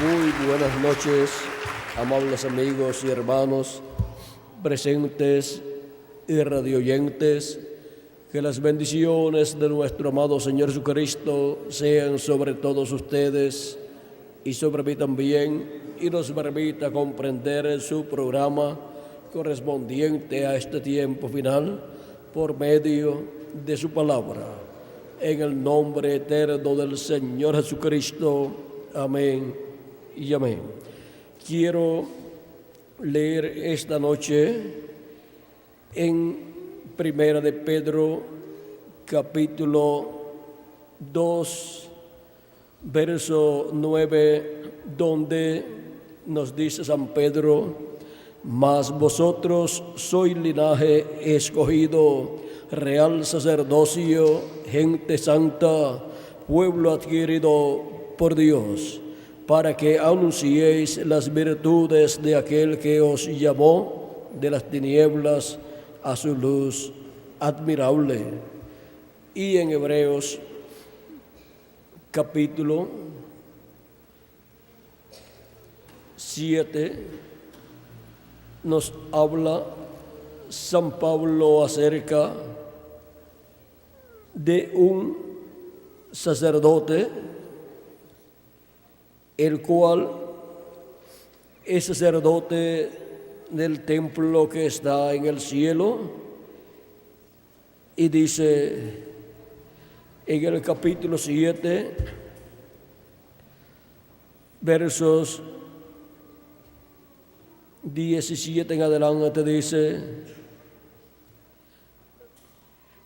Muy buenas noches, amables amigos y hermanos presentes y radioyentes. Que las bendiciones de nuestro amado Señor Jesucristo sean sobre todos ustedes y sobre mí también, y nos permita comprender su programa correspondiente a este tiempo final por medio de su palabra. En el nombre eterno del Señor Jesucristo. Amén y amén. Quiero leer esta noche en Primera de Pedro, capítulo 2, verso 9, donde nos dice San Pedro: mas vosotros sois linaje escogido, real sacerdocio, gente santa, pueblo adquirido por Dios, para que anunciéis las virtudes de aquel que os llamó de las tinieblas a su luz admirable. Y en Hebreos capítulo 7 nos habla San Pablo acerca de un sacerdote, el cual es sacerdote del templo que está en el cielo, y dice en el capítulo 7, versos 17 en adelante, dice: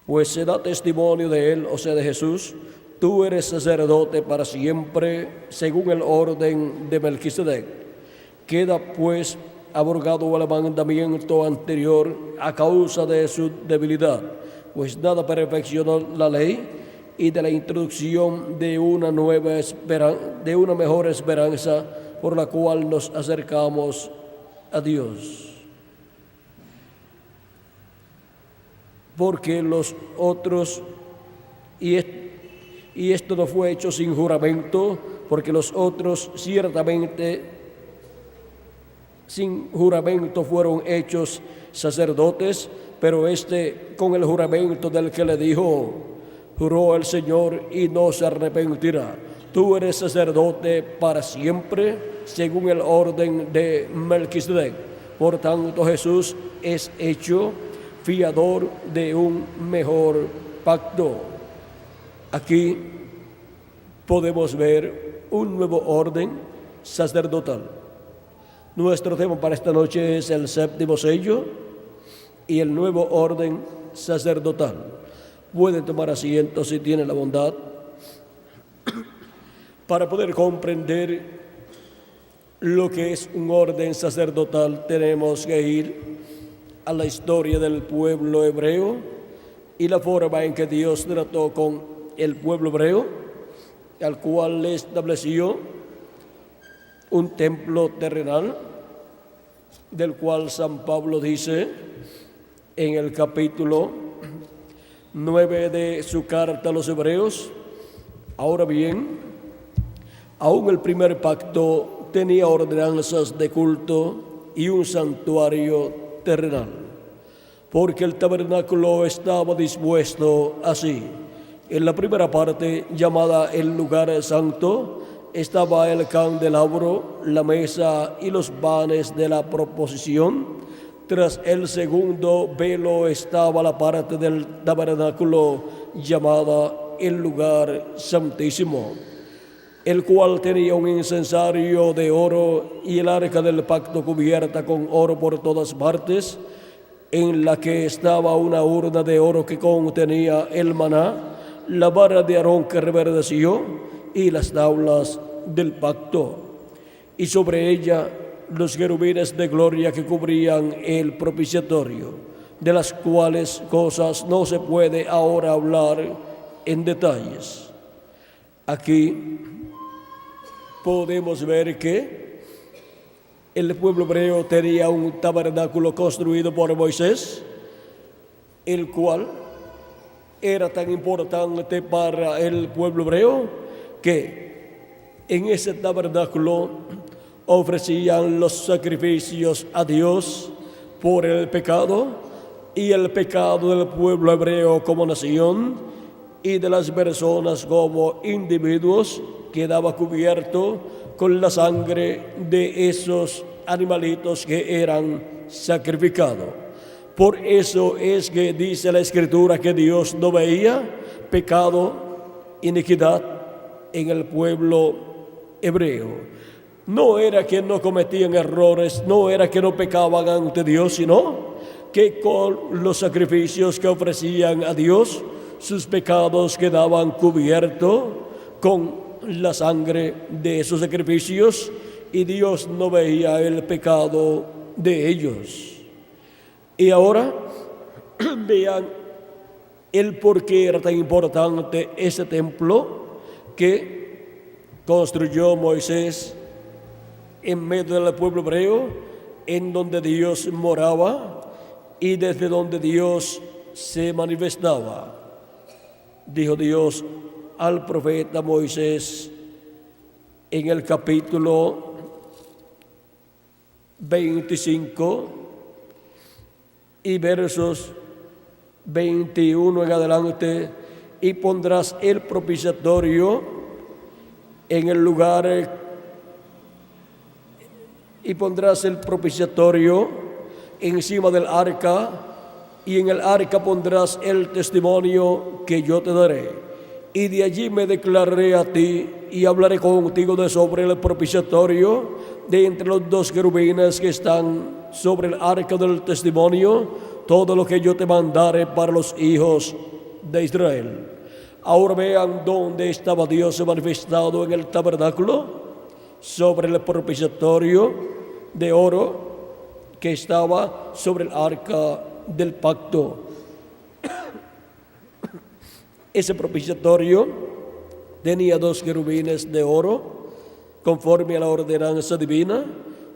pues se da testimonio de él, o sea, de Jesús: tú eres sacerdote para siempre, según el orden de Melquisedec. Queda pues abrogado el mandamiento anterior a causa de su debilidad, pues nada perfeccionó la ley, y de la introducción de una mejor esperanza, por la cual nos acercamos a Dios. Porque los otros, y esto no fue hecho sin juramento, porque los otros ciertamente sin juramento fueron hechos sacerdotes, pero este con el juramento del que le dijo: juró el Señor y no se arrepentirá. Tú eres sacerdote para siempre, según el orden de Melquisedec. Por tanto, Jesús es hecho fiador de un mejor pacto. Aquí podemos ver un nuevo orden sacerdotal. Nuestro tema para esta noche es el séptimo sello y el nuevo orden sacerdotal. Pueden tomar asiento si tienen la bondad. Para poder comprender lo que es un orden sacerdotal, tenemos que ir a la historia del pueblo hebreo y la forma en que Dios trató con el pueblo hebreo, al cual le estableció un templo terrenal, del cual San Pablo dice en el capítulo 9 de su carta a los hebreos: ahora bien, aún el primer pacto tenía ordenanzas de culto y un santuario terrenal, porque el tabernáculo estaba dispuesto así: en la primera parte, llamada el lugar santo, estaba el candelabro, la mesa y los panes de la proposición. Tras el segundo velo estaba la parte del tabernáculo llamada el lugar santísimo, el cual tenía un incensario de oro y el arca del pacto cubierta con oro por todas partes, en la que estaba una urna de oro que contenía el maná, la vara de Aarón que reverdeció y las tablas del pacto, y sobre ella los querubines de gloria que cubrían el propiciatorio, de las cuales cosas no se puede ahora hablar en detalles. Aquí podemos ver que el pueblo hebreo tenía un tabernáculo construido por Moisés, el cual era tan importante para el pueblo hebreo que En ese tabernáculo ofrecían los sacrificios a Dios por el pecado y el pecado del pueblo hebreo como nación y de las personas como individuos quedaba cubierto con la sangre de esos animalitos que eran sacrificados. Por eso es que dice la Escritura que Dios no veía pecado, iniquidad en el pueblo hebreo. No era que no cometían errores, no era que no pecaban ante Dios, sino que con los sacrificios que ofrecían a Dios, sus pecados quedaban cubiertos con la sangre de esos sacrificios y Dios no veía el pecado de ellos. Y ahora vean el por qué era tan importante ese templo que construyó Moisés en medio del pueblo hebreo, en donde Dios moraba y desde donde Dios se manifestaba. Dijo Dios al profeta Moisés en el capítulo 25 y versos 21 en adelante: y pondrás el propiciatorio en el lugar, y pondrás el propiciatorio encima del arca, y en el arca pondrás el testimonio que yo te daré. Y de allí me declararé a ti y hablaré contigo de sobre el propiciatorio, de entre los dos querubines que están sobre el arca del testimonio, todo lo que yo te mandare para los hijos de Israel. Ahora vean dónde estaba Dios manifestado en el tabernáculo, sobre el propiciatorio de oro que estaba sobre el arca del pacto. Ese propiciatorio tenía 2 querubines de oro conforme a la ordenanza divina,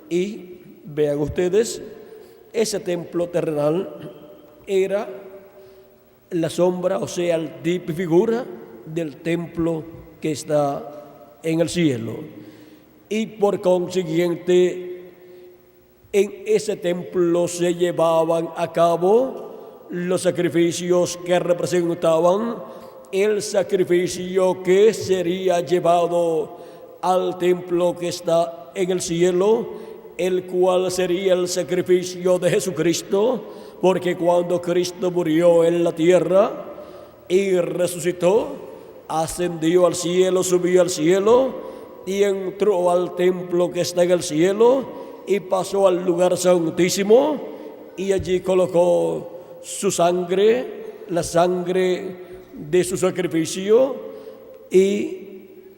y vean ustedes, ese templo terrenal era la sombra, o sea, el tipo y figura del templo que está en el cielo. Y por consiguiente, en ese templo se llevaban a cabo los sacrificios que representaban el sacrificio que sería llevado al templo que está en el cielo, el cual sería el sacrificio de Jesucristo, porque cuando Cristo murió en la tierra y resucitó, ascendió al cielo, subió al cielo y entró al templo que está en el cielo y pasó al lugar santísimo, y allí colocó su sangre, la sangre de su sacrificio, y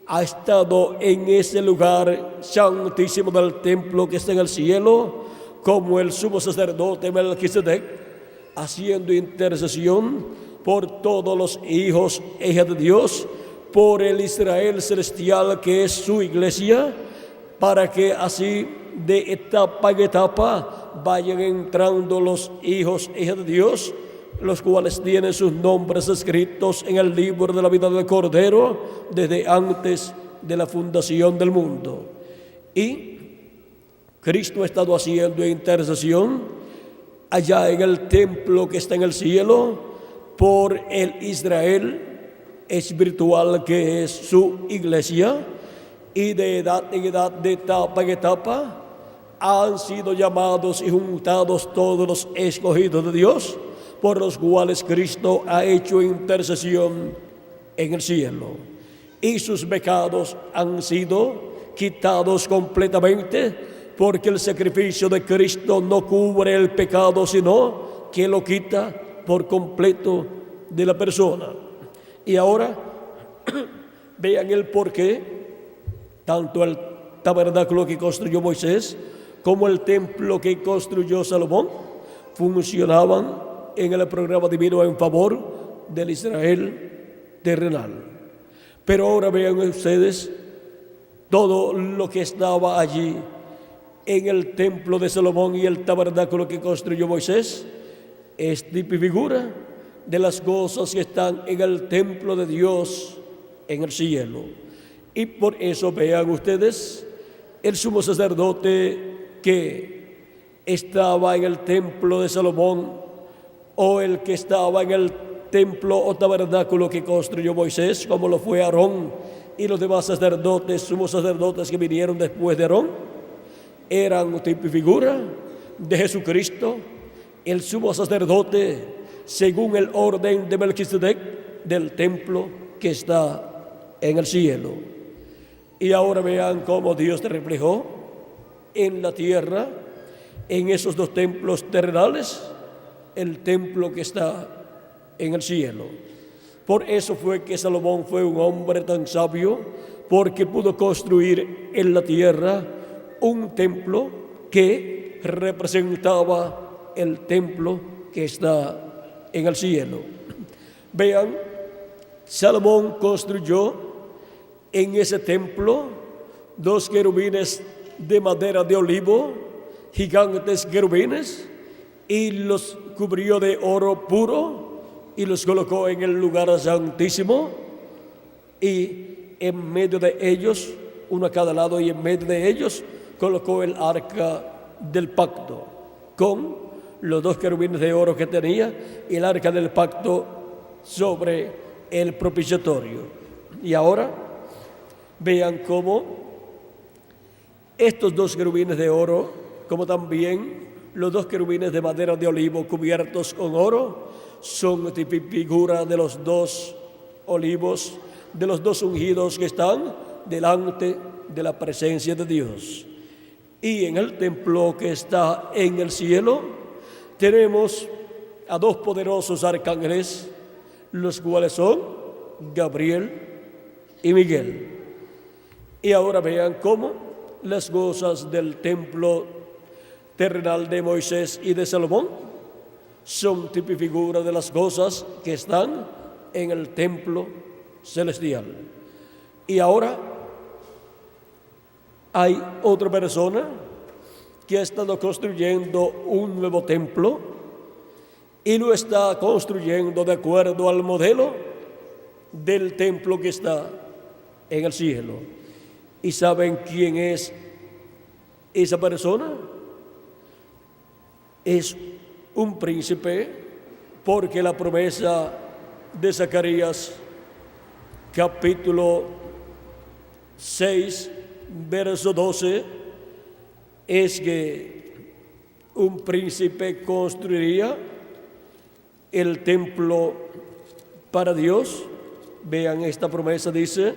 ha estado en ese lugar santísimo del templo que está en el cielo como el sumo sacerdote Melquisedec, haciendo intercesión por todos los hijos e hijas de Dios, por el Israel celestial que es su iglesia, para que así de etapa en etapa vayan entrando los hijos e hijas de Dios, los cuales tienen sus nombres escritos en el libro de la vida del Cordero desde antes de la fundación del mundo. Y Cristo ha estado haciendo intercesión allá en el templo que está en el cielo por el Israel espiritual que es su iglesia, y de edad en edad, de etapa en etapa, han sido llamados y juntados todos los escogidos de Dios, por los cuales Cristo ha hecho intercesión en el cielo. Y sus pecados han sido quitados completamente, porque el sacrificio de Cristo no cubre el pecado, sino que lo quita por completo de la persona. Y ahora vean el porqué tanto el tabernáculo que construyó Moisés como el templo que construyó Salomón funcionaban en el programa divino en favor del Israel terrenal. Pero ahora vean ustedes todo lo que estaba allí en el templo de Salomón y el tabernáculo que construyó Moisés. Es tipo y figura de las cosas que están en el templo de Dios en el cielo. Y por eso vean ustedes, el sumo sacerdote que estaba en el templo de Salomón, o el que estaba en el templo o tabernáculo que construyó Moisés, como lo fue Aarón y los demás sacerdotes, sumos sacerdotes que vinieron después de Aarón, eran tipo y figura de Jesucristo, el sumo sacerdote, según el orden de Melquisedec, del templo que está en el cielo. Y ahora vean cómo Dios te reflejó en la tierra, en esos dos templos terrenales, el templo que está en el cielo. Por eso fue que Salomón fue un hombre tan sabio, porque pudo construir en la tierra un templo que representaba el templo que está en el cielo. Vean, Salomón construyó en ese templo 2 querubines de madera de olivo, gigantes querubines, y los cubrió de oro puro y los colocó en el lugar santísimo, y en medio de ellos, uno a cada lado, y en medio de ellos colocó el arca del pacto con los 2 querubines de oro que tenía y el arca del pacto sobre el propiciatorio. Y ahora vean cómo estos 2 querubines de oro, como también los 2 querubines de madera de olivo cubiertos con oro, son figura de los 2 olivos, de los 2 ungidos que están delante de la presencia de Dios. Y en el templo que está en el cielo tenemos a 2 poderosos arcángeles, los cuales son Gabriel y Miguel. Y ahora vean cómo las cosas del templo terrenal de Moisés y de Salomón son tipo y figura de las cosas que están en el templo celestial. Y ahora hay otra persona que ha estado construyendo un nuevo templo y lo está construyendo de acuerdo al modelo del templo que está en el cielo. ¿Y saben quién es esa persona? Es un príncipe, porque la promesa de Zacarías capítulo 6 verso 12 es que un príncipe construiría el templo para Dios. Vean, esta promesa dice: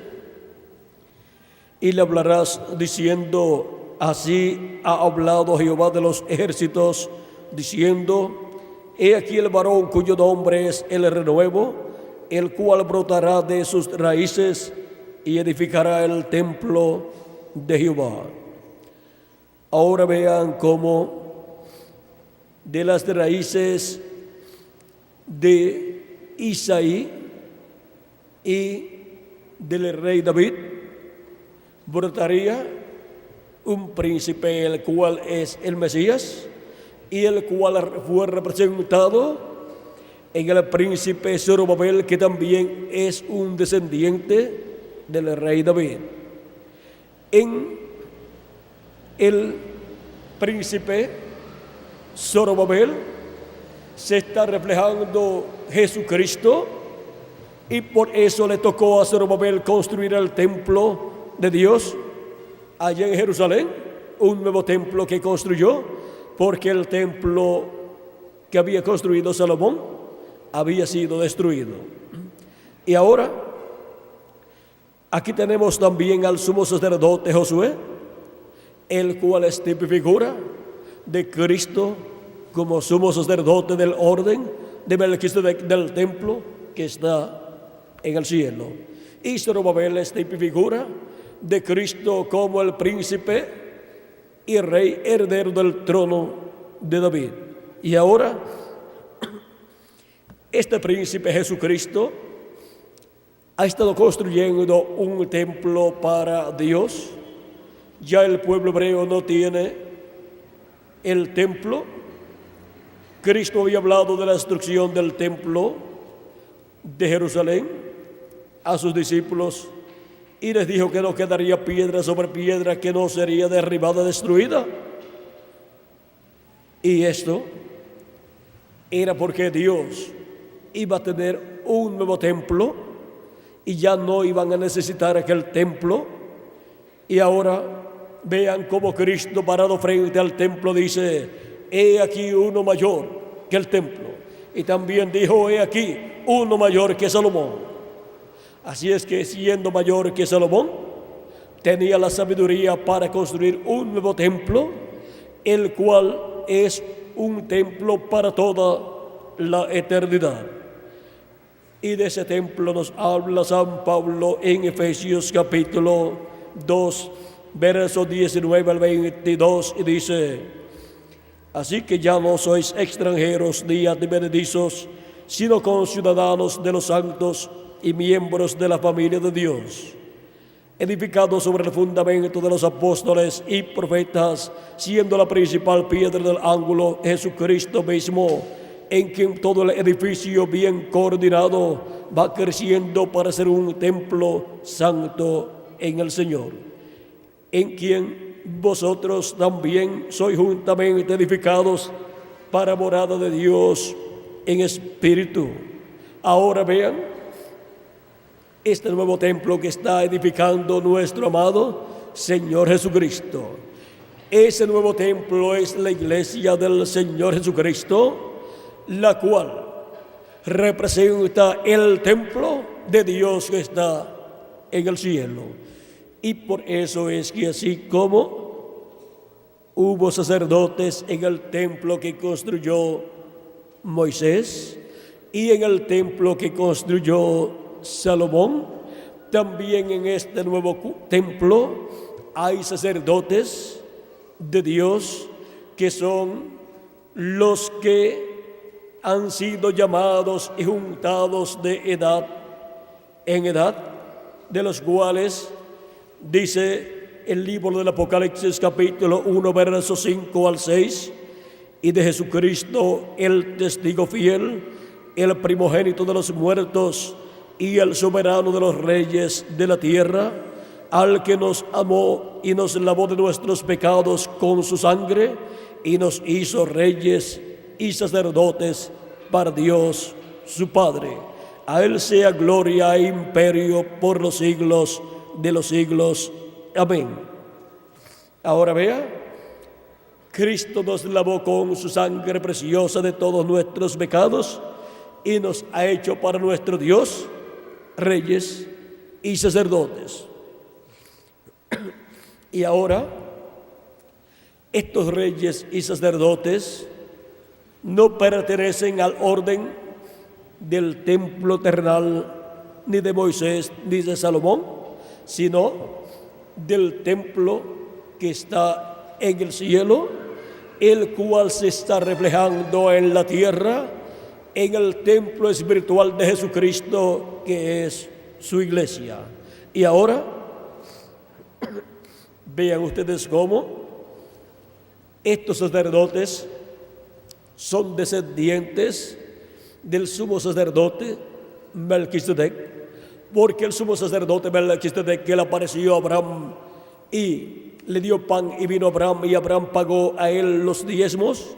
y le hablarás diciendo, así ha hablado Jehová de los ejércitos, diciendo, he aquí el varón cuyo nombre es el renuevo, el cual brotará de sus raíces y edificará el templo de Jehová. Ahora vean cómo de las raíces de Isaí y del rey David brotaría un príncipe, el cual es el Mesías, y el cual fue representado en el príncipe Zorobabel, que también es un descendiente del rey David. En el príncipe Zorobabel se está reflejando Jesucristo, y por eso le tocó a Zorobabel construir el templo de Dios allá en Jerusalén, un nuevo templo que construyó, porque el templo que había construido Salomón había sido destruido. Y ahora aquí tenemos también al sumo sacerdote Josué, el cual es tipo y figura de Cristo como sumo sacerdote del orden de Melquisedec, del templo que está en el cielo. Y Zorobabel es tipo y figura de Cristo como el príncipe y rey heredero del trono de David. Y ahora este príncipe Jesucristo ha estado construyendo un templo para Dios. Ya el pueblo hebreo no tiene el templo. Cristo había hablado de la destrucción del templo de Jerusalén a sus discípulos, y les dijo que no quedaría piedra sobre piedra que no sería derribada, destruida. Y esto era porque Dios iba a tener un nuevo templo y ya no iban a necesitar aquel templo. Y ahora vean cómo Cristo, parado frente al templo, dice: he aquí uno mayor que el templo. Y también dijo: he aquí uno mayor que Salomón. Así es que, siendo mayor que Salomón, tenía la sabiduría para construir un nuevo templo, el cual es un templo para toda la eternidad. Y de ese templo nos habla San Pablo en Efesios capítulo 2, versos 19 al 22, y dice: así que ya no sois extranjeros ni advenedizos, sino conciudadanos de los santos y miembros de la familia de Dios, edificados sobre el fundamento de los apóstoles y profetas, siendo la principal piedra del ángulo Jesucristo mismo, en quien todo el edificio bien coordinado va creciendo para ser un templo santo en el Señor, en quien vosotros también sois juntamente edificados para morada de Dios en espíritu. Ahora vean este nuevo templo que está edificando nuestro amado Señor Jesucristo. Ese nuevo templo es la iglesia del Señor Jesucristo, la cual representa el templo de Dios que está en el cielo. Y por eso es que, así como hubo sacerdotes en el templo que construyó Moisés y en el templo que construyó Salomón, también en este nuevo templo hay sacerdotes de Dios que son los que han sido llamados y juntados de edad en edad, de los cuales dice el libro del Apocalipsis capítulo 1, versos 5 al 6, y de Jesucristo, el testigo fiel, el primogénito de los muertos y el soberano de los reyes de la tierra, al que nos amó y nos lavó de nuestros pecados con su sangre y nos hizo reyes y sacerdotes para Dios su Padre. A Él sea gloria e imperio por los siglos de los siglos. Amén. Ahora vea, Cristo nos lavó con su sangre preciosa de todos nuestros pecados y nos ha hecho para nuestro Dios reyes y sacerdotes. Y ahora, estos reyes y sacerdotes no pertenecen al orden del templo terrenal, ni de Moisés, ni de Salomón, sino del templo que está en el cielo, el cual se está reflejando en la tierra, en el templo espiritual de Jesucristo, que es su iglesia. Y ahora, vean ustedes cómo estos sacerdotes son descendientes del sumo sacerdote Melquisedec, porque el sumo sacerdote Melquisedec, que le apareció a Abraham y le dio pan y vino a Abraham, y Abraham pagó a él los diezmos,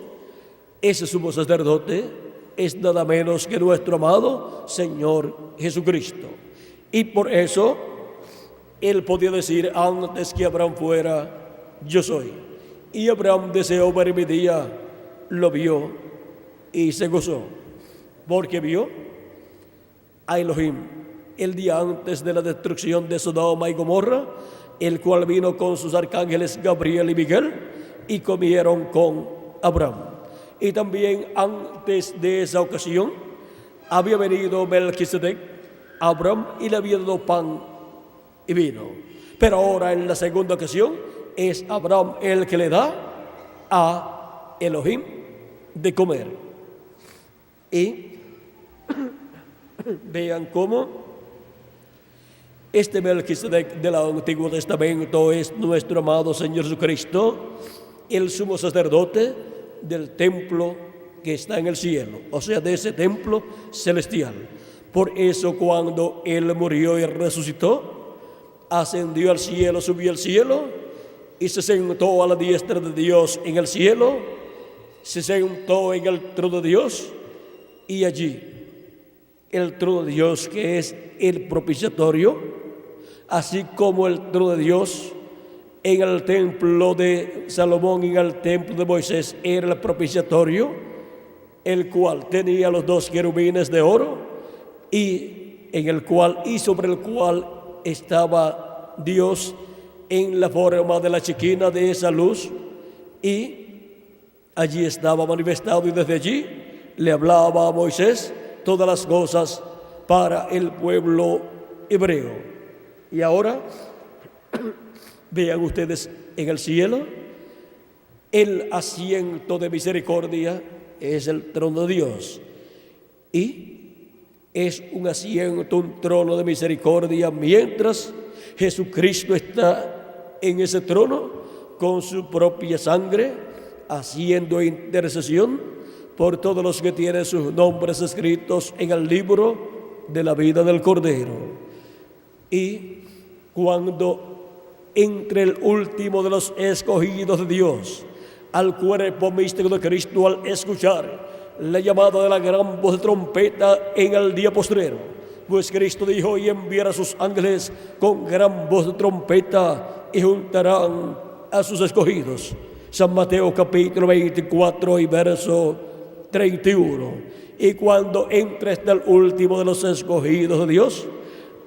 ese sumo sacerdote es nada menos que nuestro amado Señor Jesucristo. Y por eso él podía decir antes que Abraham fuera: yo soy. Y Abraham deseó ver mi día, lo vio y se gozó, porque vio a Elohim el día antes de la destrucción de Sodoma y Gomorra, el cual vino con sus arcángeles Gabriel y Miguel y comieron con Abraham. Y también antes de esa ocasión había venido Melquisedec a Abraham y le había dado pan y vino. Pero ahora, en la segunda ocasión, es Abraham el que le da a Elohim de comer. Y vean cómo este Melquisedec del Antiguo Testamento es nuestro amado Señor Jesucristo, el sumo sacerdote del templo que está en el cielo, o sea, de ese templo celestial. Por eso, cuando Él murió y resucitó, ascendió al cielo, subió al cielo y se sentó a la diestra de Dios en el cielo, se sentó en el trono de Dios, y allí el trono de Dios, que es el propiciatorio, así como el trono de Dios en el templo de Salomón y en el templo de Moisés era el propiciatorio, el cual tenía los dos querubines de oro y sobre el cual estaba Dios en la forma de la chequina de esa luz, y allí estaba manifestado, y desde allí le hablaba a Moisés todas las cosas para el pueblo hebreo. Y ahora vean ustedes en el cielo, el asiento de misericordia es el trono de Dios, y es un asiento, un trono de misericordia, mientras Jesucristo está en ese trono con su propia sangre, haciendo intercesión por todos los que tienen sus nombres escritos en el libro de la vida del Cordero. Y cuando entre el último de los escogidos de Dios al cuerpo místico de Cristo, al escuchar la llamada de la gran voz de trompeta en el día postrero, pues Cristo dijo: y enviará a sus ángeles con gran voz de trompeta y juntarán a sus escogidos. San Mateo capítulo 24 y verso 31. Y cuando entre hasta el último de los escogidos de Dios,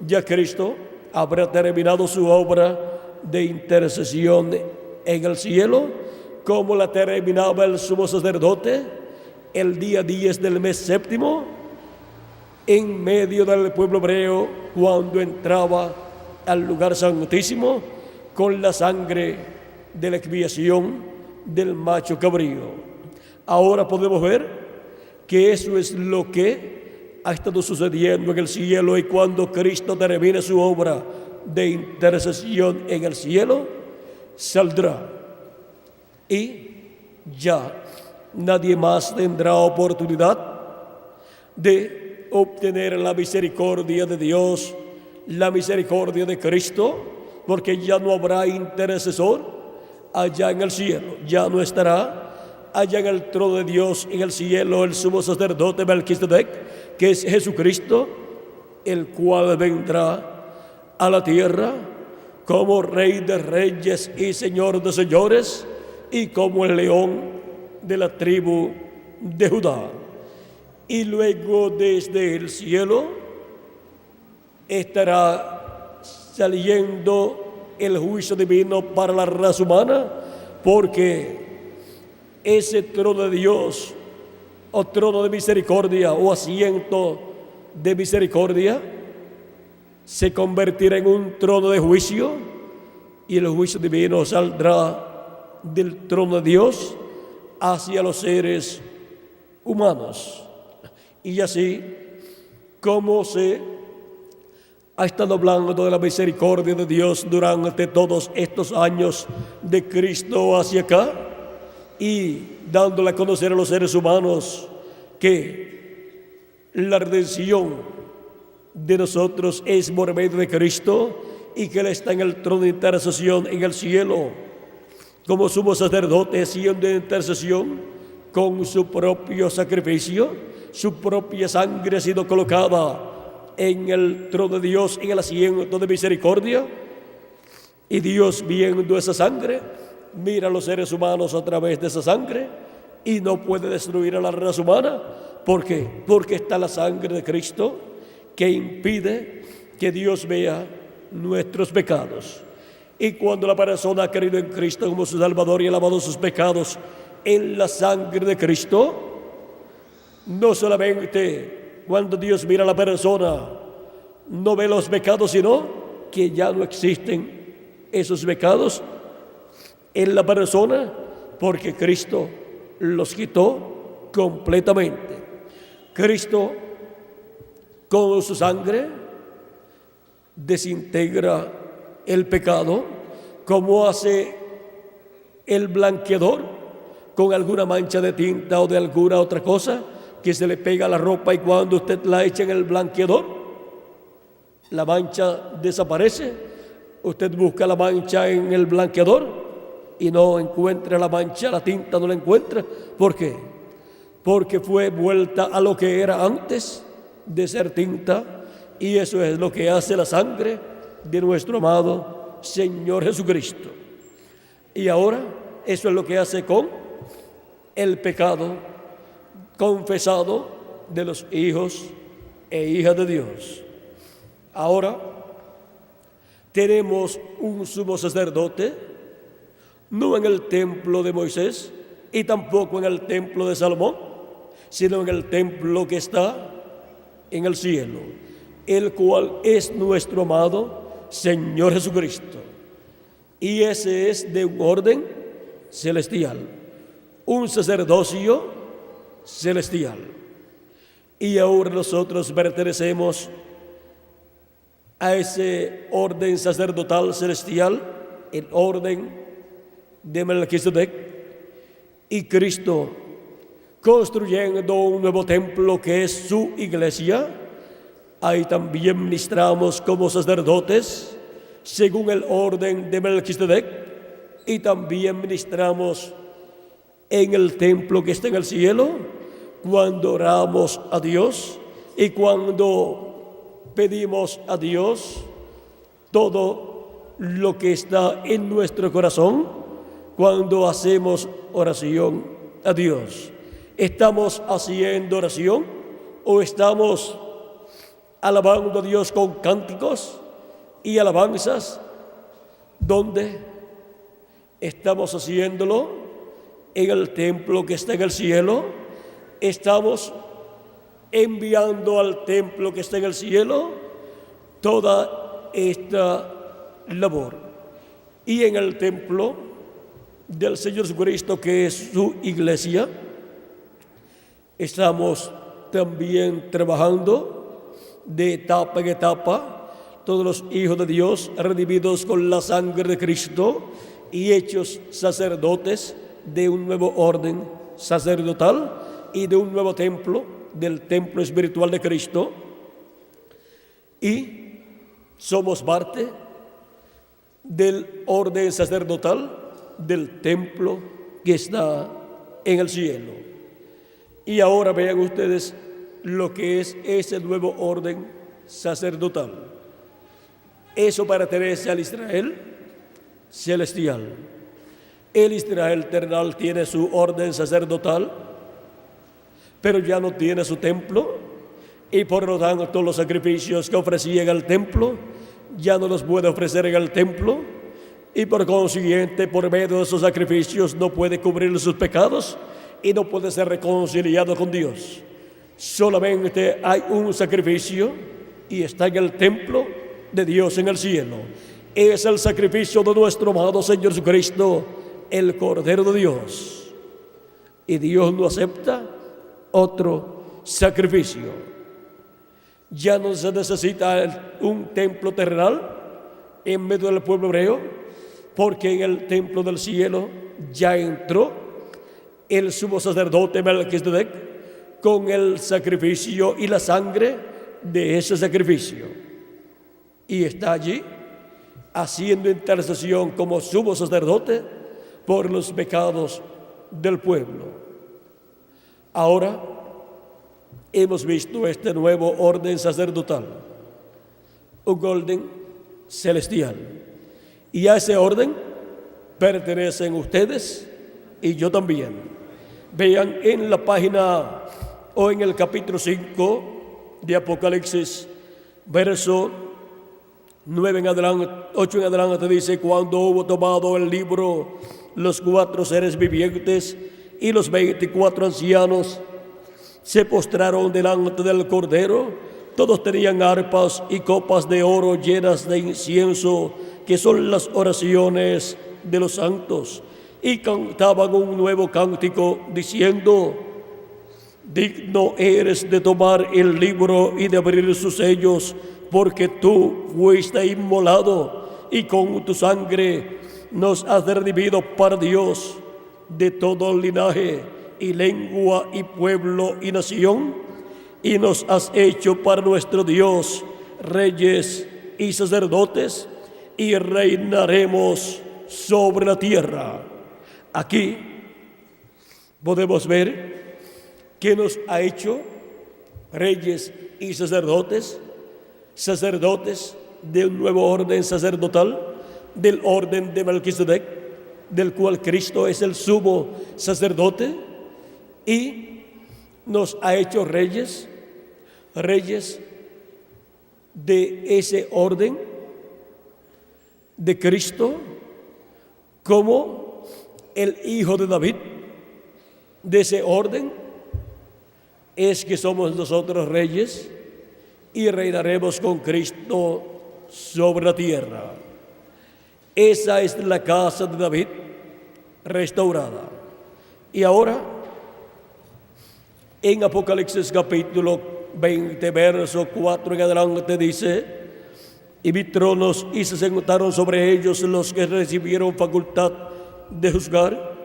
ya Cristo habrá terminado su obra de intercesión en el cielo, como la terminaba el sumo sacerdote el día 10 del mes séptimo, en medio del pueblo hebreo, cuando entraba al lugar santísimo con la sangre de la expiación del macho cabrío. Ahora podemos ver que eso es lo que ha estado sucediendo en el cielo, y cuando Cristo termine su obra de intercesión en el cielo, saldrá, y ya nadie más tendrá oportunidad de obtener la misericordia de Dios, la misericordia de Cristo, porque ya no habrá intercesor allá en el cielo. Ya no estará allá en el trono de Dios en el cielo el sumo sacerdote Melquisedec, que es Jesucristo, el cual vendrá a la tierra como Rey de reyes y Señor de señores, y como el león de la tribu de Judá. Y luego desde el cielo estará saliendo el juicio divino para la raza humana, porque ese trono de Dios, o trono de misericordia, o asiento de misericordia, se convertirá en un trono de juicio, y el juicio divino saldrá del trono de Dios hacia los seres humanos. Y así como se ha estado hablando de la misericordia de Dios durante todos estos años de Cristo hacia acá, y dándole a conocer a los seres humanos que la redención de nosotros es por medio de Cristo, y que Él está en el trono de intercesión en el cielo como sumo sacerdote, haciendo intercesión con su propio sacrificio. Su propia sangre ha sido colocada en el trono de Dios, en el asiento de misericordia, y Dios, viendo esa sangre, mira a los seres humanos a través de esa sangre, y no puede destruir a la raza humana. ¿Por qué? Porque está la sangre de Cristo, que impide que Dios vea nuestros pecados. Y cuando la persona ha creído en Cristo como su Salvador y ha lavado sus pecados en la sangre de Cristo, no solamente cuando Dios mira a la persona no ve los pecados, sino que ya no existen esos pecados en la persona, porque Cristo los quitó completamente. Cristo, con su sangre, desintegra el pecado, como hace el blanqueador con alguna mancha de tinta o de alguna otra cosa que se le pega a la ropa, y cuando usted la echa en el blanqueador, la mancha desaparece. Usted busca la mancha en el blanqueador y no encuentra la mancha, la tinta no la encuentra. ¿Por qué? Porque fue vuelta a lo que era antes de ser tinta, y eso es lo que hace la sangre de nuestro amado Señor Jesucristo. Y ahora eso es lo que hace con el pecado confesado de los hijos e hijas de Dios. Ahora tenemos un sumo sacerdote, no en el templo de Moisés y tampoco en el templo de Salomón, sino en el templo que está en el cielo, el cual es nuestro amado Señor Jesucristo. Y ese es de un orden celestial, un sacerdocio celestial. Y ahora nosotros pertenecemos a ese orden sacerdotal celestial, el orden de Melquisedec, y Cristo, construyendo un nuevo templo que es su iglesia, ahí también ministramos como sacerdotes según el orden de Melquisedec, y también ministramos en el templo que está en el cielo cuando oramos a Dios y cuando pedimos a Dios todo lo que está en nuestro corazón. Cuando hacemos oración a Dios, ¿estamos haciendo oración o estamos alabando a Dios con cánticos y alabanzas? ¿Dónde estamos haciéndolo? En el templo que está en el cielo. Estamos enviando al templo que está en el cielo toda esta labor. Y en el templo del Señor Jesucristo, que es su iglesia, estamos también trabajando de etapa en etapa, todos los hijos de Dios redimidos con la sangre de Cristo y hechos sacerdotes de un nuevo orden sacerdotal y de un nuevo templo, del templo espiritual de Cristo. Y somos parte del orden sacerdotal del templo que está en el cielo. Y ahora vean ustedes lo que es ese nuevo orden sacerdotal. Eso pertenece al Israel celestial. El Israel terrenal tiene su orden sacerdotal, pero ya no tiene su templo, y por lo tanto los sacrificios que ofrecía en el templo ya no los puede ofrecer en el templo, y por consiguiente, por medio de esos sacrificios no puede cubrir sus pecados y no puede ser reconciliado con Dios. Solamente hay un sacrificio y está en el templo de Dios en el cielo. Es el sacrificio de nuestro amado Señor Jesucristo, el Cordero de Dios. Y Dios no acepta otro sacrificio. Ya no se necesita un templo terrenal en medio del pueblo hebreo, porque en el templo del cielo ya entró el sumo sacerdote Melquisedec con el sacrificio y la sangre de ese sacrificio, y está allí haciendo intercesión como sumo sacerdote por los pecados del pueblo. Ahora hemos visto este nuevo orden sacerdotal, un orden celestial, y a ese orden pertenecen ustedes y yo también. Vean en la página o en el capítulo 5 de Apocalipsis, verso 9 en adelante, 8 en adelante, dice: cuando hubo tomado el libro, los 4 seres vivientes y los 24 ancianos se postraron delante del Cordero. Todos tenían arpas y copas de oro llenas de incienso, que son las oraciones de los santos, y cantaban un nuevo cántico diciendo: digno eres de tomar el libro y de abrir sus sellos, porque tú fuiste inmolado y con tu sangre nos has redimido para Dios de todo linaje y lengua y pueblo y nación, y nos has hecho para nuestro Dios reyes y sacerdotes, y reinaremos sobre la tierra. Aquí podemos ver que nos ha hecho reyes y sacerdotes, sacerdotes de un nuevo orden sacerdotal, del orden de Melquisedec, del cual Cristo es el sumo sacerdote, y nos ha hecho reyes de ese orden de Cristo, como el hijo de David. De ese orden es que somos nosotros reyes y reinaremos con Cristo sobre la tierra. Esa es la casa de David restaurada. Y ahora, en Apocalipsis capítulo 20, verso 4 en adelante dice: y vi tronos y se sentaron sobre ellos los que recibieron facultad de juzgar,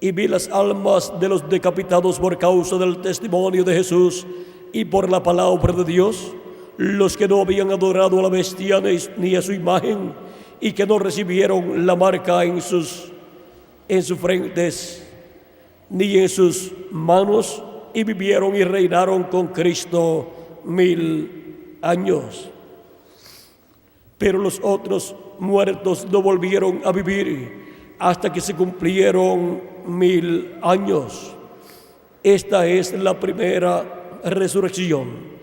y vi las almas de los decapitados por causa del testimonio de Jesús y por la palabra de Dios, los que no habían adorado a la bestia ni a su imagen, y que no recibieron la marca en sus frentes ni en sus manos, y vivieron y reinaron con Cristo 1000 años. Pero los otros muertos no volvieron a vivir hasta que se cumplieron 1000 años. Esta es la primera resurrección.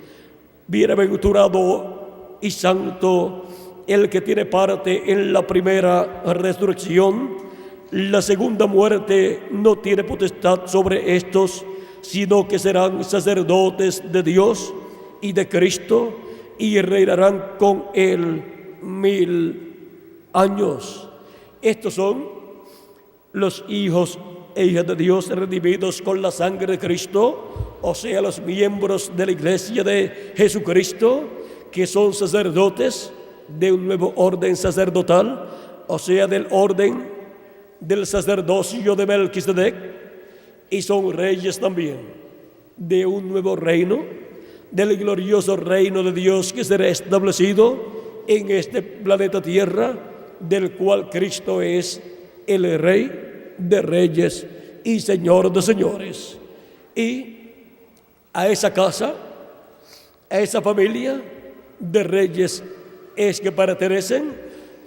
Bienaventurado y santo el que tiene parte en la primera resurrección. La segunda muerte no tiene potestad sobre estos, sino que serán sacerdotes de Dios y de Cristo, y reinarán con él 1000 años. Estos son los hijos e hijas de Dios redimidos con la sangre de Cristo, o sea, los miembros de la iglesia de Jesucristo, que son sacerdotes de un nuevo orden sacerdotal, o sea, del orden del sacerdocio de Melquisedec, y son reyes también de un nuevo reino, del glorioso reino de Dios que será establecido en este planeta Tierra, del cual Cristo es el Rey de reyes y Señor de señores. Y a esa casa, a esa familia de reyes es que pertenecen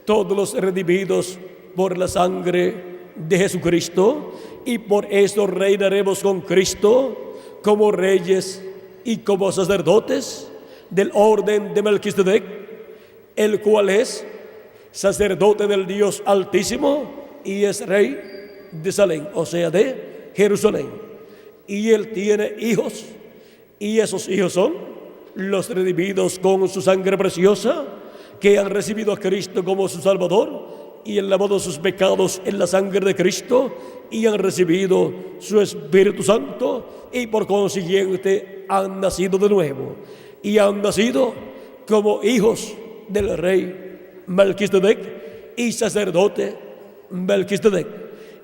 todos los redimidos por la sangre de Jesucristo, y por eso reinaremos con Cristo como reyes y como sacerdotes del orden de Melquisedec, el cual es sacerdote del Dios Altísimo y es rey de Salem, o sea, de Jerusalén. Y él tiene hijos, y esos hijos son los redimidos con su sangre preciosa, que han recibido a Cristo como su Salvador y han lavado sus pecados en la sangre de Cristo, y han recibido su Espíritu Santo, y por consiguiente han nacido de nuevo y han nacido como hijos del rey Melquisedec y sacerdote Melquisedec,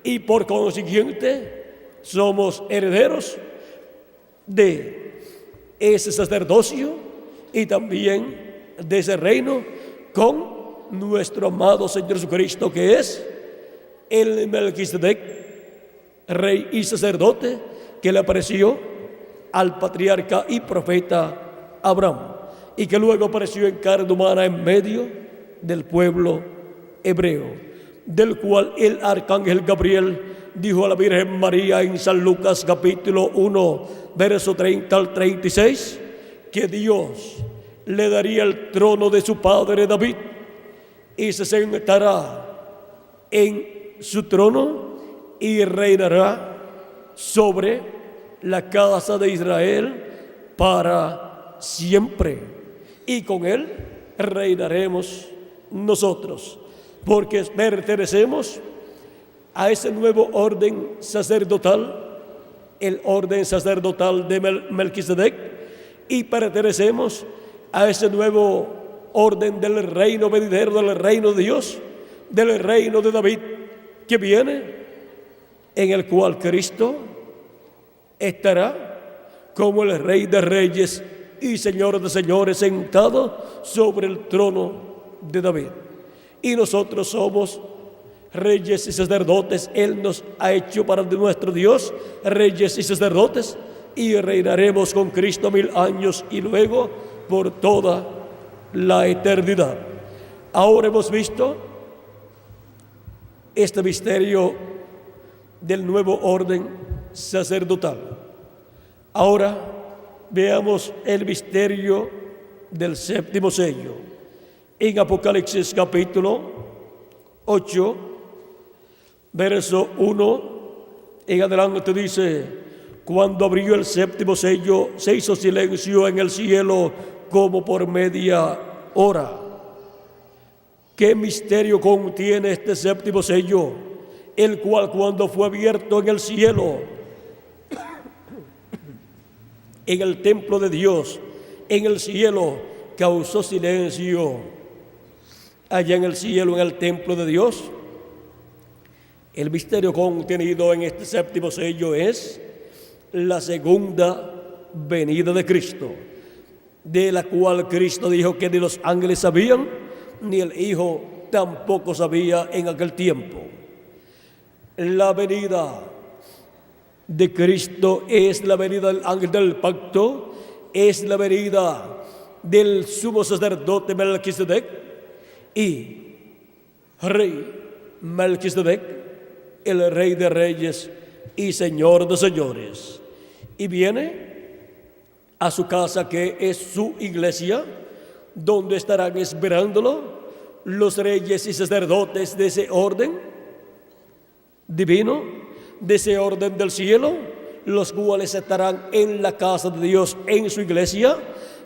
y por consiguiente somos herederos de ese sacerdocio y también de ese reino con nuestro amado Señor Jesucristo, que es el Melquisedec, rey y sacerdote, que le apareció al patriarca y profeta Abraham, y que luego apareció en carne humana en medio del pueblo hebreo, del cual el arcángel Gabriel dijo a la Virgen María en San Lucas capítulo 1, verso 30 al 36, que Dios le daría el trono de su padre David, y se sentará en su trono y reinará sobre la casa de Israel para siempre, y con él reinaremos nosotros, porque pertenecemos a ese nuevo orden sacerdotal, el orden sacerdotal de Melquisedec, y pertenecemos a ese nuevo orden del reino venidero, del reino de Dios, del reino de David que viene, en el cual Cristo estará como el Rey de reyes y Señor de señores, sentado sobre el trono de David. y nosotros somos reyes y sacerdotes. Él nos ha hecho para nuestro Dios reyes y sacerdotes, y reinaremos con Cristo 1000 años y luego por toda la eternidad. Ahora hemos visto este misterio del nuevo orden sacerdotal. Ahora veamos el misterio del séptimo sello. En Apocalipsis capítulo 8, verso 1 en adelante dice: cuando abrió el séptimo sello, se hizo silencio en el cielo como por media hora. ¿Qué misterio contiene este séptimo sello? El cual, cuando fue abierto en el cielo, en el templo de Dios, en el cielo, causó silencio. Allá en el cielo, en el templo de Dios, el misterio contenido en este séptimo sello es la segunda venida de Cristo, de la cual Cristo dijo que ni los ángeles sabían, ni el Hijo tampoco sabía en aquel tiempo. La venida de Cristo es la venida del ángel del pacto, es la venida del sumo sacerdote Melquisedec y rey Melquisedec, el rey de reyes y señor de señores. Y viene a su casa, que es su iglesia, donde estarán esperándolo los reyes y sacerdotes de ese orden divino, de ese orden del cielo, los cuales estarán en la casa de Dios, en su iglesia,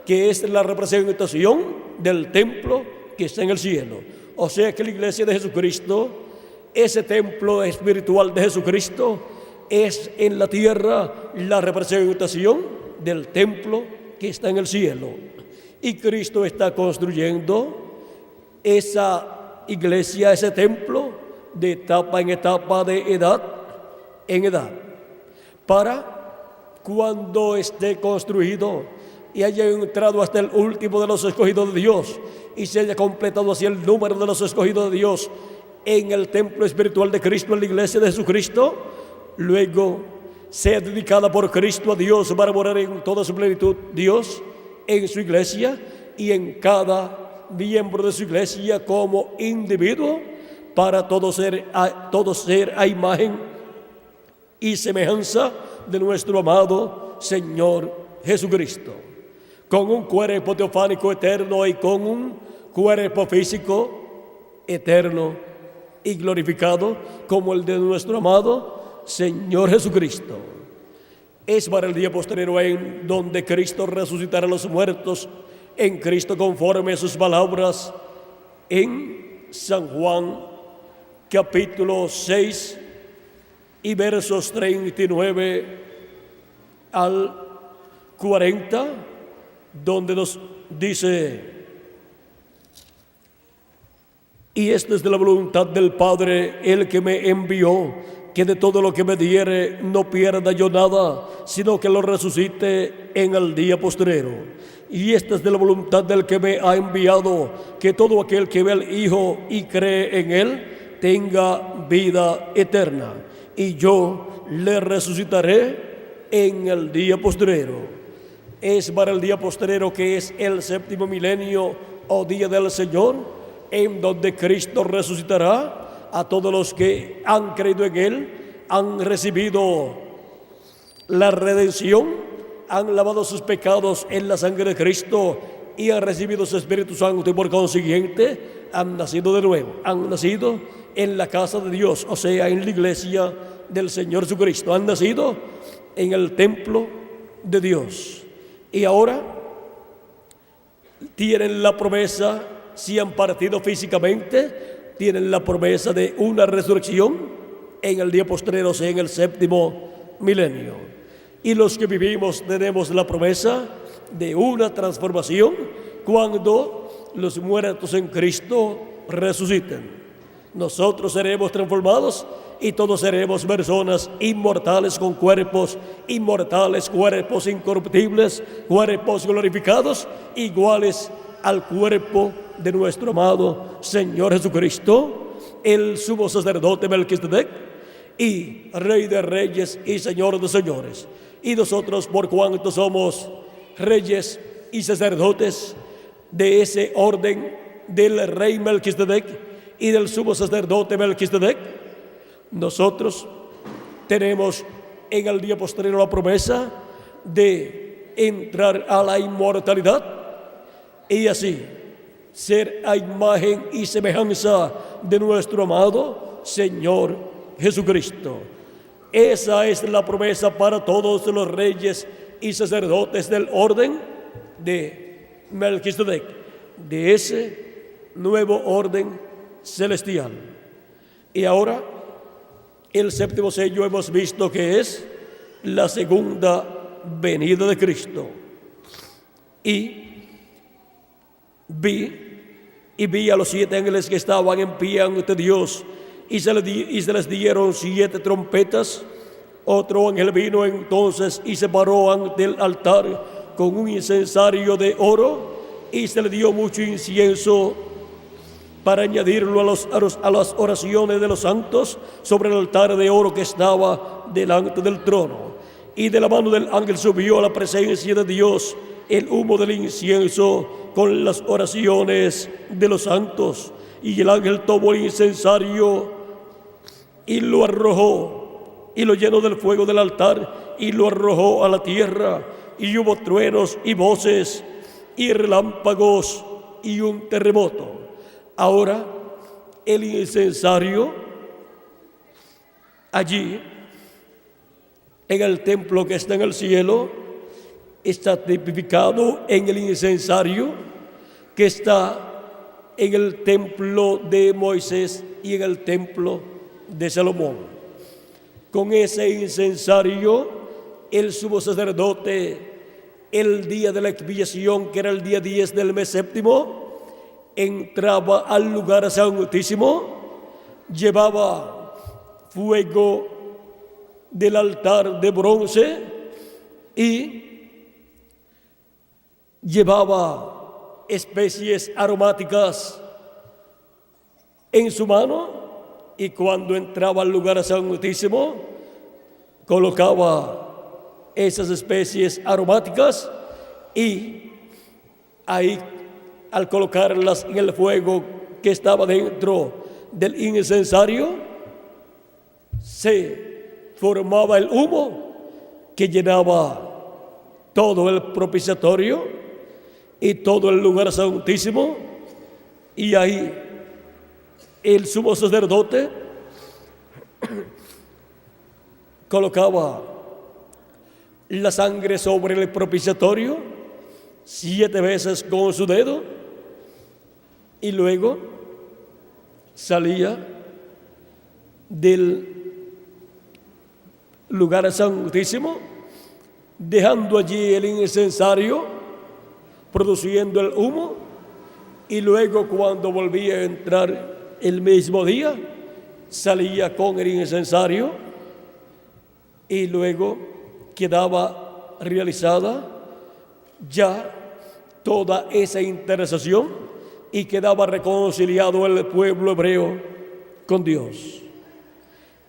que es la representación del templo que está en el cielo. O sea que la iglesia de Jesucristo, ese templo espiritual de Jesucristo, es en la tierra la representación del templo que está en el cielo. Y Cristo está construyendo esa iglesia, ese templo, de etapa en etapa, de edad en edad, para cuando esté construido y haya entrado hasta el último de los escogidos de Dios y se haya completado así el número de los escogidos de Dios en el templo espiritual de Cristo, en la iglesia de Jesucristo, luego sea dedicada por Cristo a Dios para morar en toda su plenitud Dios en su iglesia y en cada miembro de su iglesia como individuo, para todo ser a imagen y semejanza de nuestro amado Señor Jesucristo, con un cuerpo teofánico eterno y con un cuerpo físico eterno y glorificado como el de nuestro amado Señor Jesucristo. Es para el día postrero en donde Cristo resucitará a los muertos en Cristo, conforme a sus palabras en San Juan capítulo 6 y versos 39 al 40, donde nos dice: y esta es de la voluntad del Padre, el que me envió, que de todo lo que me diere no pierda yo nada, sino que lo resucite en el día postrero. Y esta es de la voluntad del que me ha enviado, que todo aquel que ve al Hijo y cree en Él tenga vida eterna, y yo le resucitaré en el día postrero. Es para el día postrero, que es el séptimo milenio o día del Señor, en donde Cristo resucitará a todos los que han creído en Él, han recibido la redención, han lavado sus pecados en la sangre de Cristo y han recibido su Espíritu Santo, y por consiguiente han nacido de nuevo, han nacido en la casa de Dios, o sea, en la iglesia del Señor Jesucristo, han nacido en el templo de Dios. Y ahora tienen la promesa, si han partido físicamente, tienen la promesa de una resurrección en el día postrero, o sea, en el séptimo milenio. Y los que vivimos tenemos la promesa de una transformación cuando los muertos en Cristo resuciten. Nosotros seremos transformados y todos seremos personas inmortales, con cuerpos inmortales, cuerpos incorruptibles, cuerpos glorificados, iguales al cuerpo de nuestro amado Señor Jesucristo, el sumo sacerdote Melquisedec, y Rey de reyes y Señor de señores. Y nosotros, por cuanto somos reyes y sacerdotes de ese orden del Rey Melquisedec y del sumo sacerdote Melquisedec, nosotros tenemos en el día posterior la promesa de entrar a la inmortalidad y así ser a imagen y semejanza de nuestro amado Señor Jesucristo. Esa es la promesa para todos los reyes y sacerdotes del orden de Melquisedec, de ese nuevo orden celestial. Y ahora, el séptimo sello hemos visto que es la segunda venida de Cristo. Y vi a los 7 ángeles que estaban en pie ante Dios, y se les dieron 7 trompetas. Otro ángel vino entonces y se paró ante el altar con un incensario de oro, y se le dio mucho incienso para añadirlo a las oraciones de los santos sobre el altar de oro que estaba delante del trono. Y de la mano del ángel subió a la presencia de Dios el humo del incienso con las oraciones de los santos. Y el ángel tomó el incensario y lo arrojó, y lo llenó del fuego del altar, y lo arrojó a la tierra. Y hubo truenos y voces y relámpagos y un terremoto. Ahora el incensario allí en el templo que está en el cielo está tipificado en el incensario que está en el templo de Moisés y en el templo de Salomón. Con ese incensario, el sumo sacerdote, el día de la expiación, que era el día 10 del mes séptimo, entraba al lugar santísimo, llevaba fuego del altar de bronce y llevaba especies aromáticas en su mano, y cuando entraba al lugar santísimo colocaba esas especies aromáticas, y ahí, al colocarlas en el fuego que estaba dentro del incensario, se formaba el humo que llenaba todo el propiciatorio y todo el lugar santísimo. Y ahí el sumo sacerdote colocaba la sangre sobre el propiciatorio 7 veces con su dedo, y luego salía del lugar santísimo, dejando allí el incensario, produciendo el humo, y luego, cuando volvía a entrar el mismo día, salía con el incensario, y luego quedaba realizada ya toda esa intercesión, y quedaba reconciliado el pueblo hebreo con Dios.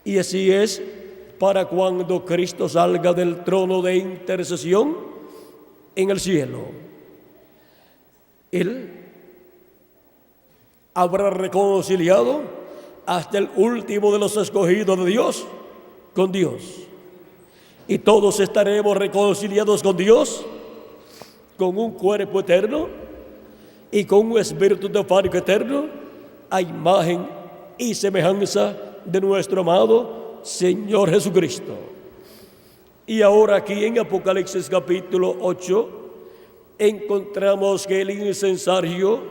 Y así es para cuando Cristo salga del trono de intercesión en el cielo. Él habrá reconciliado hasta el último de los escogidos de Dios con Dios. Y todos estaremos reconciliados con Dios, con un cuerpo eterno y con un espíritu teofánico eterno, a imagen y semejanza de nuestro amado Señor Jesucristo. Y ahora, aquí en Apocalipsis capítulo 8, encontramos que el incensario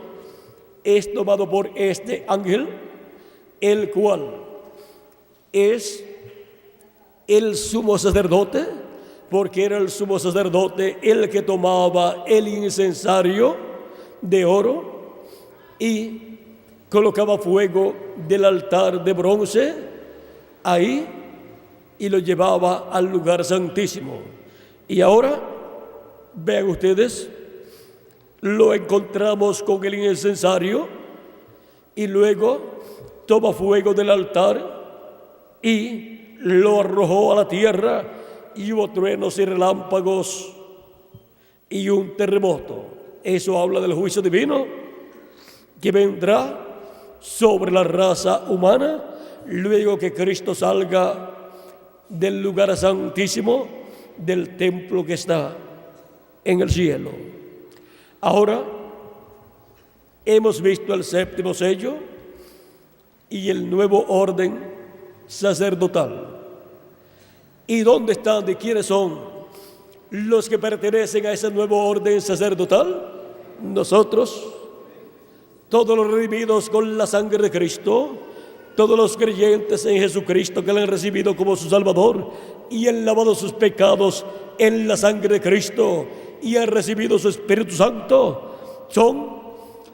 es tomado por este ángel, el cual es el sumo sacerdote, porque era el sumo sacerdote el que tomaba el incensario de oro y colocaba fuego del altar de bronce ahí y lo llevaba al lugar santísimo. Y ahora vean ustedes lo encontramos con el incensario y luego toma fuego del altar y lo arrojó a la tierra y hubo truenos y relámpagos y un terremoto. Eso habla del juicio divino que vendrá sobre la raza humana luego que Cristo salga del lugar santísimo, del templo que está en el cielo. Ahora hemos visto el séptimo sello y el nuevo orden sacerdotal. ¿Y dónde están y quiénes son los que pertenecen a ese nuevo orden sacerdotal? Nosotros, todos los redimidos con la sangre de Cristo, todos los creyentes en Jesucristo que le han recibido como su Salvador y han lavado sus pecados en la sangre de Cristo y han recibido su Espíritu Santo, son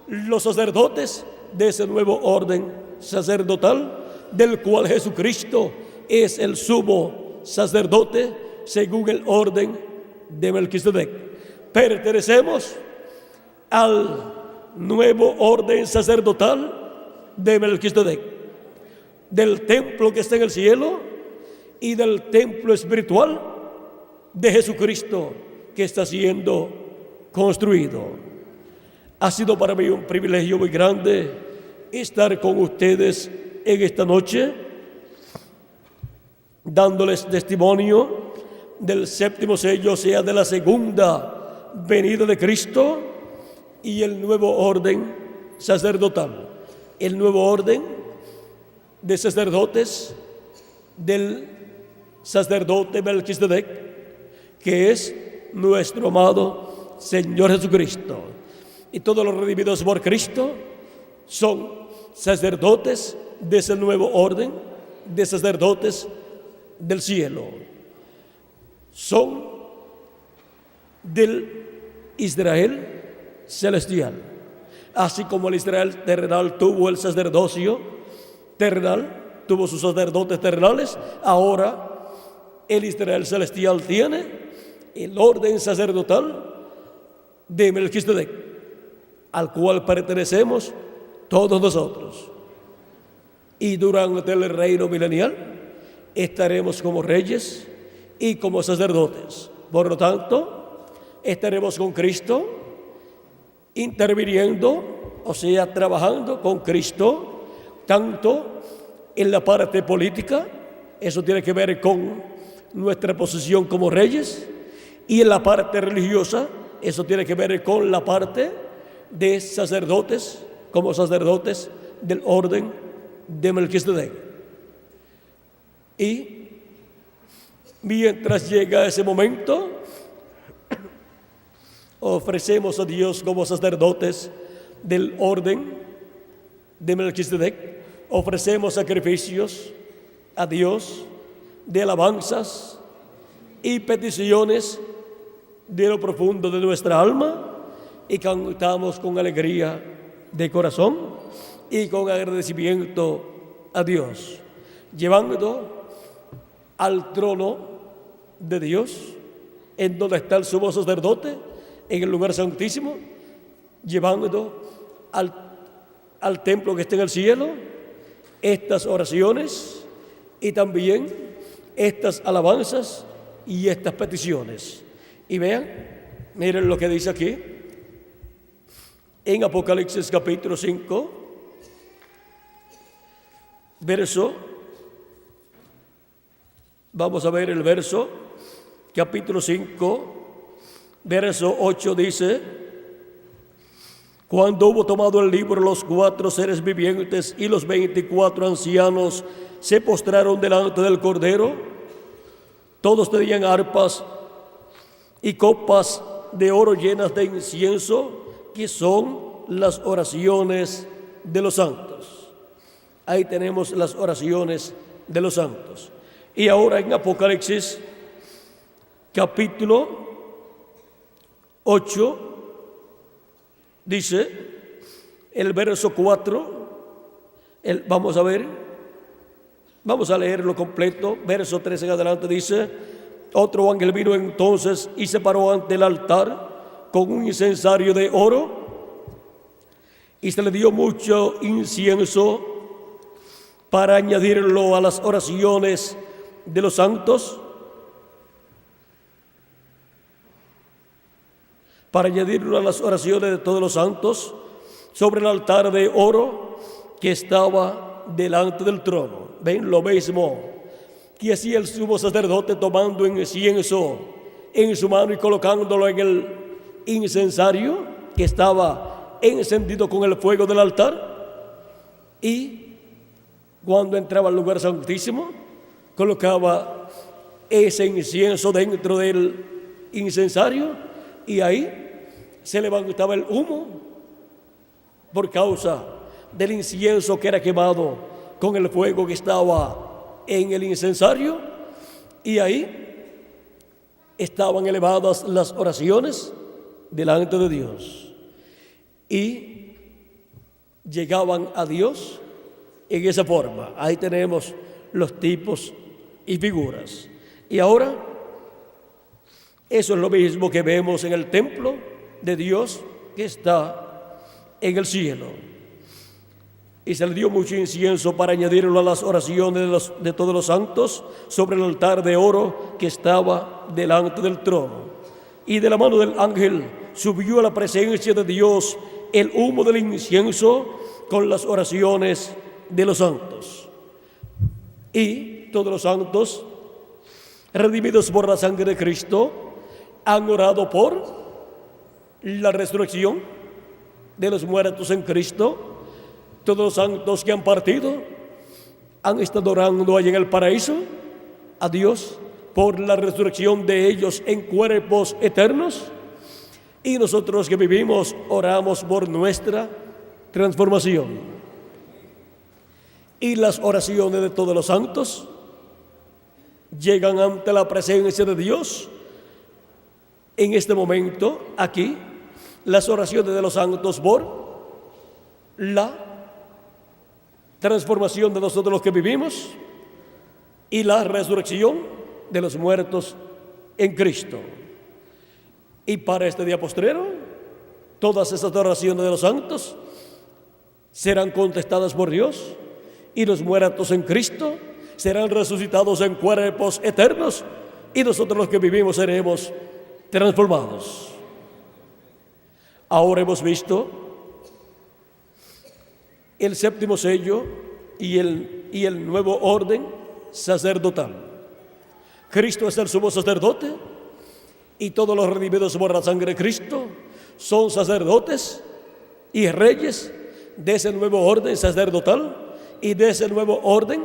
los sacerdotes de ese nuevo orden sacerdotal, del cual Jesucristo es el sumo sacerdote según el orden de Melquisedec. Pertenecemos al nuevo orden sacerdotal de Melquisedec, del templo que está en el cielo y del templo espiritual de Jesucristo que está siendo construido. Ha sido para mí un privilegio muy grande estar con ustedes en esta noche, dándoles testimonio del séptimo sello, o sea, de la segunda venida de Cristo y el nuevo orden sacerdotal, el nuevo orden de sacerdotes del sacerdote Melquisedec, que es nuestro amado Señor Jesucristo. Y todos los redimidos por Cristo son sacerdotes de ese nuevo orden, de sacerdotes del cielo. Son del Israel celestial. Así como el Israel terrenal tuvo el sacerdocio terrenal, tuvo sus sacerdotes terrenales, ahora el Israel celestial tiene el orden sacerdotal de Melquisedec, al cual pertenecemos todos nosotros. Y durante el reino milenial estaremos como reyes y como sacerdotes. Por lo tanto, estaremos con Cristo, interviniendo, o sea, trabajando con Cristo, tanto en la parte política, eso tiene que ver con nuestra posición como reyes, y en la parte religiosa, eso tiene que ver con la parte de sacerdotes, como sacerdotes del orden de Melquisedec. Y mientras llega ese momento, ofrecemos a Dios como sacerdotes del orden de Melquisedec, ofrecemos sacrificios a Dios de alabanzas y peticiones de lo profundo de nuestra alma, y cantamos con alegría de corazón y con agradecimiento a Dios, llevando al trono de Dios, en donde está el sumo sacerdote, en el lugar santísimo, llevando al templo que está en el cielo estas oraciones y también estas alabanzas y estas peticiones. Y vean, miren lo que dice aquí en Apocalipsis capítulo 5, vamos a ver el verso, capítulo 5, verso 8 dice: cuando hubo tomado el libro, los 4 seres vivientes y los 24 ancianos se postraron delante del Cordero. Todos tenían arpas y copas de oro llenas de incienso, que son las oraciones de los santos. Ahí tenemos las oraciones de los santos. Y ahora en Apocalipsis capítulo 8 dice el verso 4, vamos a leerlo completo, verso 13 en adelante dice: otro ángel vino entonces y se paró ante el altar con un incensario de oro, y se le dio mucho incienso para añadirlo a las oraciones de los santos, para añadirlo a las oraciones de todos los santos, sobre el altar de oro que estaba delante del trono. Ven lo mismo que hacía el sumo sacerdote, tomando incienso en su mano y colocándolo en el incensario que estaba encendido con el fuego del altar, y cuando entraba al lugar santísimo colocaba ese incienso dentro del incensario, y ahí se levantaba el humo por causa del incienso que era quemado con el fuego que estaba en el incensario, y ahí estaban elevadas las oraciones delante de Dios y llegaban a Dios en esa forma. Ahí tenemos los tipos y figuras. Y ahora eso es lo mismo que vemos en el templo de Dios que está en el cielo. Y se le dio mucho incienso para añadirlo a las oraciones de todos los santos sobre el altar de oro que estaba delante del trono. Y de la mano del ángel subió a la presencia de Dios el humo del incienso con las oraciones de los santos. Y todos los santos, redimidos por la sangre de Cristo, han orado por la resurrección de los muertos en Cristo. Todos los santos que han partido han estado orando allá en el paraíso a Dios por la resurrección de ellos en cuerpos eternos. Y nosotros que vivimos oramos por nuestra transformación. Y las oraciones de todos los santos llegan ante la presencia de Dios. En este momento, aquí, las oraciones de los santos por la transformación de nosotros los que vivimos y la resurrección de los muertos en Cristo. Y para este día postrero, todas esas oraciones de los santos serán contestadas por Dios, y los muertos en Cristo serán resucitados en cuerpos eternos, y nosotros los que vivimos seremos transformados. Ahora hemos visto el séptimo sello y el nuevo orden sacerdotal. Cristo es el sumo sacerdote, y todos los redimidos por la sangre de Cristo son sacerdotes y reyes de ese nuevo orden sacerdotal y de ese nuevo orden,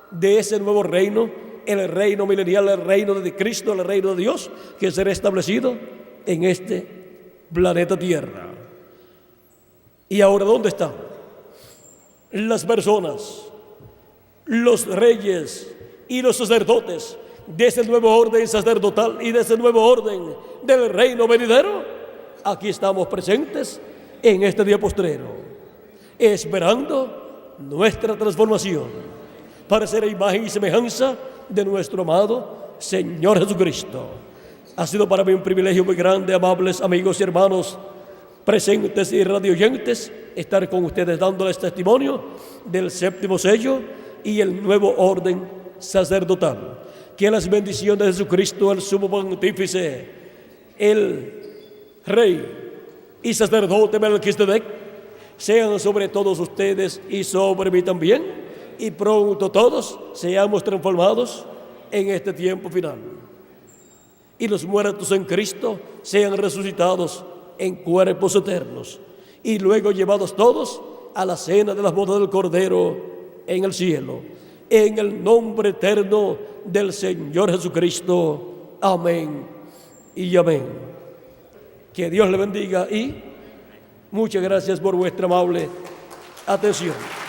de ese nuevo reino, el reino milenial, el reino de Cristo, el reino de Dios, que será establecido en este planeta Tierra. ¿Y ahora dónde están las personas, los reyes y los sacerdotes de ese nuevo orden sacerdotal y de ese nuevo orden del reino venidero? Aquí estamos presentes en este día postrero, esperando nuestra transformación para ser a imagen y semejanza de nuestro amado Señor Jesucristo. Ha sido para mí un privilegio muy grande, amables amigos y hermanos presentes y radioyentes, estar con ustedes dándoles testimonio del séptimo sello y el nuevo orden sacerdotal. Que las bendiciones de Jesucristo, el sumo pontífice, el rey y sacerdote Melquisedec, sean sobre todos ustedes y sobre mí también, y pronto todos seamos transformados en este tiempo final. Y los muertos en Cristo sean resucitados en cuerpos eternos, y luego llevados todos a la cena de las bodas del Cordero en el cielo. En el nombre eterno del Señor Jesucristo. Amén y amén. Que Dios le bendiga y muchas gracias por vuestra amable atención.